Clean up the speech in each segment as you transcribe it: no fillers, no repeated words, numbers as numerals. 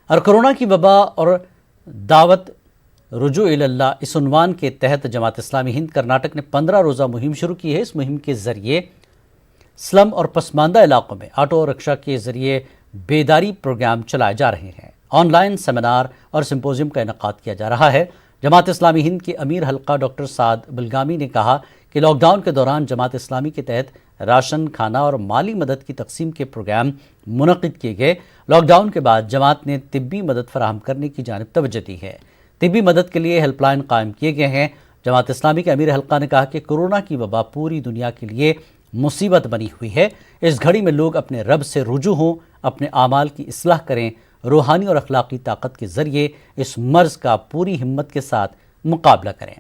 اور کورونا کی وبا اور دعوت رجوع اللہ اس عنوان کے تحت جماعت اسلامی ہند کرناٹک نے 15 روزہ مہم شروع کی ہے۔ اس مہم کے ذریعے سلم اور پسماندہ علاقوں میں آٹو اور رکشہ کے ذریعے بیداری پروگرام چلائے جا رہے ہیں۔ آن لائن سیمینار اور سمپوزیم کا انعقاد کیا جا رہا ہے۔ جماعت اسلامی ہند کے امیر حلقہ ڈاکٹر سعد بلگامی نے کہا کہ لاک ڈاؤن کے دوران جماعت اسلامی کے تحت راشن، کھانا اور مالی مدد کی تقسیم کے پروگرام منعقد کیے گئے۔ لاک ڈاؤن کے بعد جماعت نے طبی مدد فراہم کرنے کی جانب توجہ دی ہے۔ طبی مدد کے لیے ہیلپ لائن قائم کیے گئے ہیں۔ جماعت اسلامی کے امیر حلقہ نے کہا کہ کورونا کی وبا پوری دنیا کے لیے مصیبت بنی ہوئی ہے۔ اس گھڑی میں لوگ اپنے رب سے رجوع ہوں، اپنے اعمال کی اصلاح کریں، روحانی اور اخلاقی طاقت کے ذریعے اس مرض کا پوری ہمت کے ساتھ مقابلہ کریں۔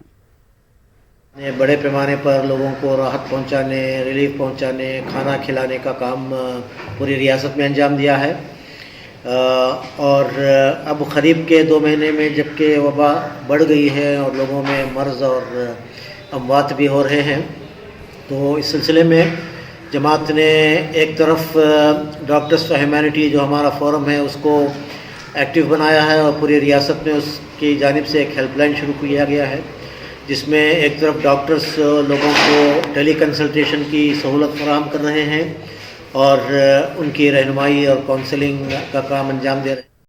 بڑے پیمانے پر لوگوں کو راحت پہنچانے، ریلیف پہنچانے، کھانا کھلانے کا کام پوری ریاست میں انجام دیا ہے، اور اب قریب کے 2 مہینے میں جبکہ وبا بڑھ گئی ہے اور لوگوں میں مرض اور اموات بھی ہو رہے ہیں، تو اس سلسلے میں جماعت نے ایک طرف ڈاکٹرز فار ہیومینٹی جو ہمارا فورم ہے اس کو ایکٹیو بنایا ہے، اور پوری ریاست میں اس کی جانب سے ایک ہیلپ لائن شروع کیا گیا ہے، جس میں ایک طرف ڈاکٹرز لوگوں کو ٹیلی کنسلٹیشن کی سہولت فراہم کر رہے ہیں اور ان کی رہنمائی اور کونسلنگ کا کام انجام دے رہے ہیں۔